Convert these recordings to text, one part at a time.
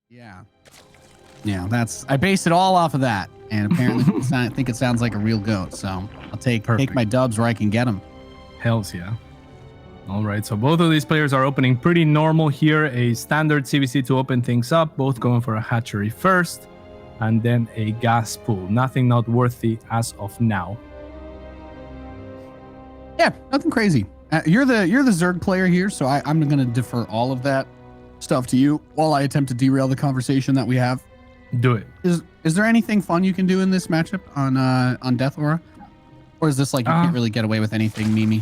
Yeah. Yeah, I based it all off of that. And apparently I think it sounds like a real goat. So I'll take my dubs where I can get them. Hells yeah. All right, so both of these players are opening pretty normal here. A standard CvC to open things up, both going for a hatchery first, and then a gas pool. Nothing noteworthy as of now. Yeah, nothing crazy. You're the Zerg player here, so I'm going to defer all of that stuff to you while I attempt to derail the conversation that we have. Do it. Is there anything fun you can do in this matchup on Death Aura? Or is this like you can't really get away with anything, Mimi?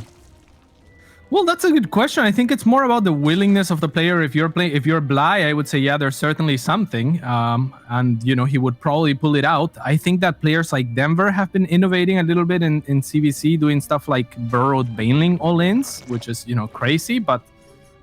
Well, that's a good question. I think it's more about the willingness of the player. If you're Bly, I would say, yeah, there's certainly something. And, he would probably pull it out. I think that players like Denver have been innovating a little bit in CvC, doing stuff like burrowed Baneling all-ins, which is, crazy. But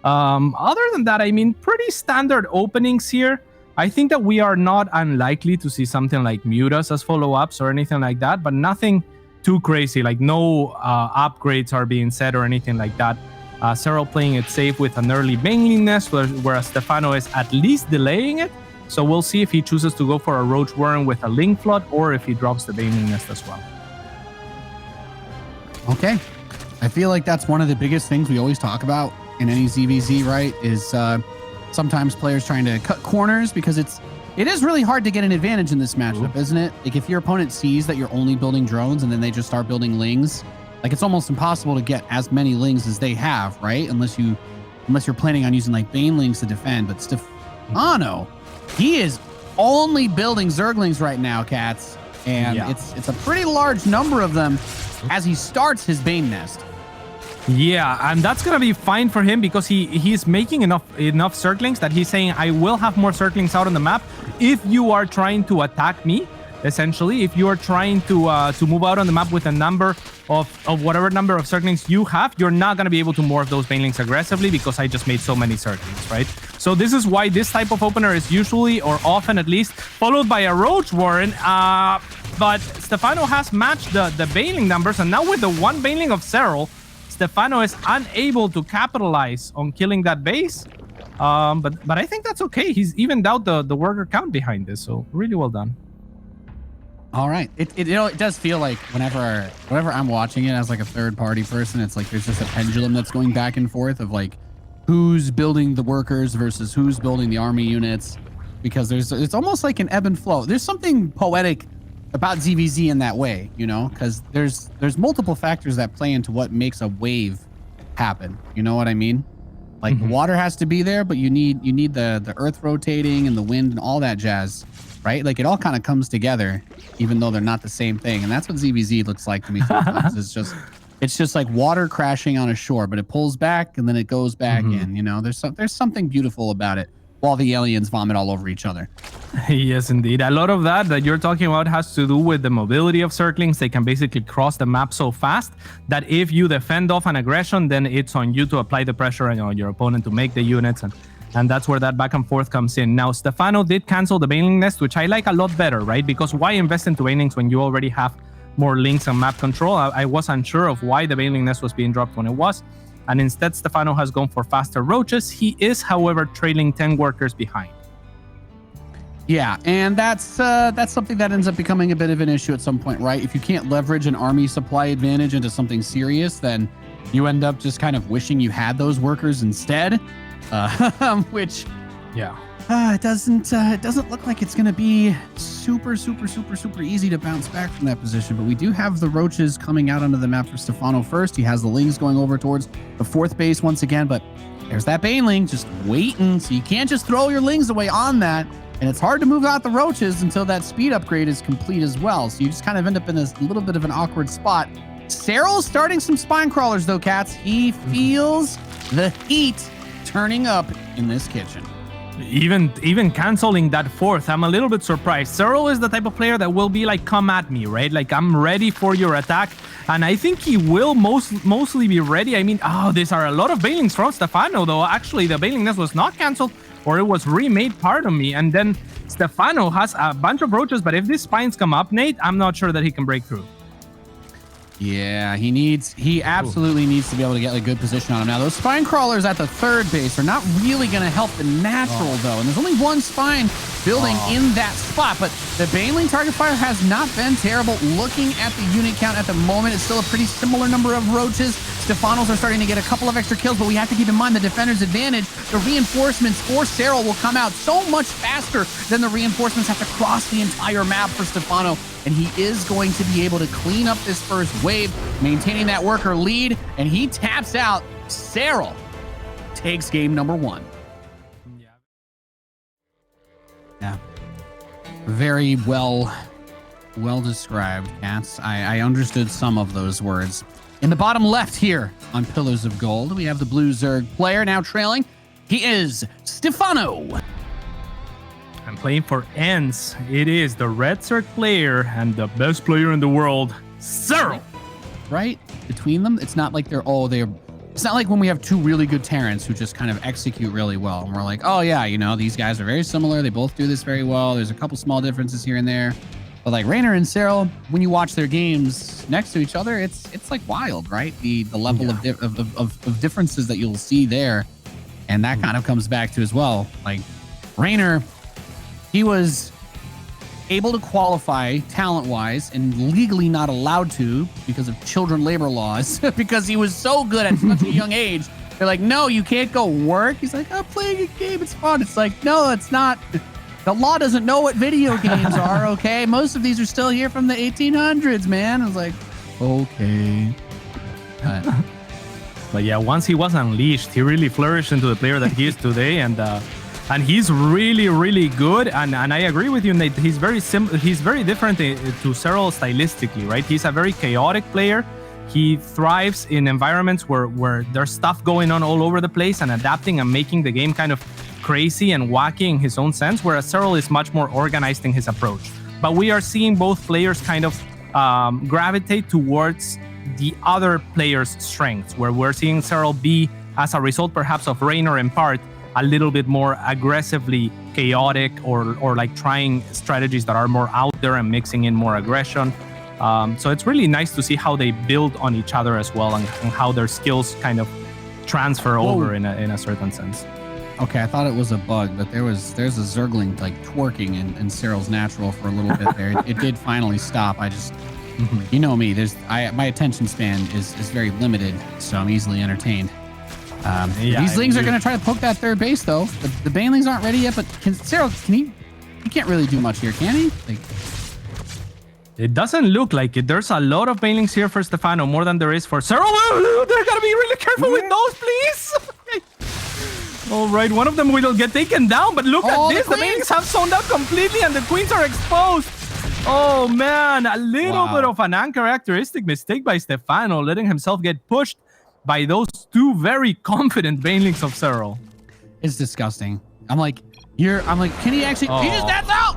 other than that, I mean, pretty standard openings here. I think that we are not unlikely to see something like Mutas as follow-ups or anything like that, but nothing too crazy, like no upgrades are being said or anything like that. Serral playing it safe with an early Baneling Nest, whereas Stephano is at least delaying it. So we'll see if he chooses to go for a Roach Warren with a Link Flood or if he drops the Baneling Nest as well. Okay. I feel like that's one of the biggest things we always talk about in any ZvZ, right? Is sometimes players trying to cut corners because it is really hard to get an advantage in this matchup, isn't it? Like if your opponent sees that you're only building drones and then they just start building lings, like it's almost impossible to get as many lings as they have, right? Unless you're planning on using like Banelings to defend. But Stephano, he is only building Zerglings right now, cats. And it's a pretty large number of them as he starts his Bane Nest. Yeah, and that's gonna be fine for him because he's making enough Zerglings that he's saying, I will have more Zerglings out on the map if you are trying to attack me. Essentially, if you are trying to move out on the map with a number of whatever number of Zerglings you have, you're not gonna be able to morph those Banelings aggressively because I just made so many Zerglings, right? So this is why this type of opener is usually, or often at least, followed by a Roach Warren. But Stephano has matched the Baneling numbers, and now with the one Baneling of Serral, Stephano is unable to capitalize on killing that base. But I think that's okay. He's evened out the worker count behind this, so really well done. All right. It does feel like whenever I'm watching it as like a third party person, it's like there's just a pendulum that's going back and forth of like who's building the workers versus who's building the army units, because it's almost like an ebb and flow. There's something poetic about ZvZ in that way, because there's multiple factors that play into what makes a wave happen. You know what I mean? Like the water has to be there, but you need the earth rotating and the wind and all that jazz, right? Like it all kind of comes together, even though they're not the same thing. And that's what ZvZ looks like to me sometimes. It's just like water crashing on a shore, but it pulls back and then it goes back in. There's something beautiful about it while the aliens vomit all over each other. Yes, indeed. A lot of that you're talking about has to do with the mobility of Zerglings. They can basically cross the map so fast that if you defend off an aggression, then it's on you to apply the pressure on your opponent to make the units. And that's where that back and forth comes in. Now, Stephano did cancel the Baneling Nest, which I like a lot better, right? Because why invest into Banelings when you already have more links and map control? I was unsure of why the Baneling Nest was being dropped when it was. And instead, Stephano has gone for faster roaches. He is, however, trailing 10 workers behind. Yeah, and that's something that ends up becoming a bit of an issue at some point, right? If you can't leverage an army supply advantage into something serious, then you end up just kind of wishing you had those workers instead, which it doesn't look like it's going to be super easy to bounce back from that position. But we do have the roaches coming out onto the map for Stephano first. He has the lings going over towards the fourth base once again, but there's that Baneling just waiting. So you can't just throw your lings away on that. And it's hard to move out the roaches until that speed upgrade is complete as well. So you just kind of end up in this little bit of an awkward spot. Serral's starting some spine crawlers though, cats. He feels the heat turning up in this kitchen. Even canceling that fourth, I'm a little bit surprised. Serral is the type of player that will be like, come at me, right? Like, I'm ready for your attack. And I think he will mostly be ready. I mean, these are a lot of Banelings from Stephano, though. Actually, the Baneling Nest was not canceled, or it was remade, pardon me. And then Stephano has a bunch of roaches, but if these spines come up, Nate, I'm not sure that he can break through. Yeah, he absolutely needs to be able to get a good position on him. Now, those spine crawlers at the third base are not really going to help the natural, though. And there's only one spine building in that spot. But the Baneling target fire has not been terrible. Looking at the unit count at the moment, it's still a pretty similar number of roaches. Stephanos are starting to get a couple of extra kills, but we have to keep in mind the defender's advantage. The reinforcements for Serral will come out so much faster than the reinforcements have to cross the entire map for Stephano. And he is going to be able to clean up this first wave, maintaining that worker lead, and he taps out. Serral takes game number 1. Yeah. Very well described, Cats. I understood some of those words. In the bottom left here on Pillars of Gold, we have the blue Zerg player now trailing. He is Stephano. I'm playing for Ents. It is the red Zerg player and the best player in the world, Serral. Right? Between them, it's not like it's not like when we have two really good TErrans who just kind of execute really well. And we're like, oh yeah, you know, these guys are very similar. They both do this very well. There's a couple small differences here and there. But like Raynor and Serral, when you watch their games next to each other, it's like wild, right? The level of differences that you'll see there. And that kind of comes back to as well. Like Raynor, he was able to qualify talent-wise and legally not allowed to because of children labor laws because he was so good at such a young age. They're like, no, you can't go work. He's like, I'm playing a game. It's fun. It's like, no, it's not. The law doesn't know what video games are, okay? Most of these are still here from the 1800s, man. I was like, okay. But yeah, once he was unleashed, he really flourished into the player that he is today, and he's really, really good. And I agree with you, Nate. He's very different to Serral stylistically, right? He's a very chaotic player. He thrives in environments where there's stuff going on all over the place and adapting and making the game kind of crazy and wacky in his own sense, whereas Serral is much more organized in his approach. But we are seeing both players kind of gravitate towards the other player's strengths, where we're seeing Serral be, as a result perhaps of Raynor in part, a little bit more aggressively chaotic or like trying strategies that are more out there and mixing in more aggression. So it's really nice to see how they build on each other as well and how their skills kind of transfer over in a certain sense. Okay, I thought it was a bug, but there's a Zergling like twerking in Serral's natural for a little bit there. It did finally stop. I just, you know me, my attention span is very limited, so I'm easily entertained. These Lings are going to try to poke that third base, though. The Banelings aren't ready yet, but Serral, he can't really do much here, can he? Like, it doesn't look like it. There's a lot of Banelings here for Stephano, more than there is for Serral. They're going to be really careful with those, please. All right, one of them will get taken down, but look at this. The Banelings have zoned out completely, and the Queens are exposed. Oh, man. A little bit of an uncharacteristic mistake by Stephano, letting himself get pushed by those two very confident Banelings of Serral. It's disgusting. I'm like, can he actually? He just that's out.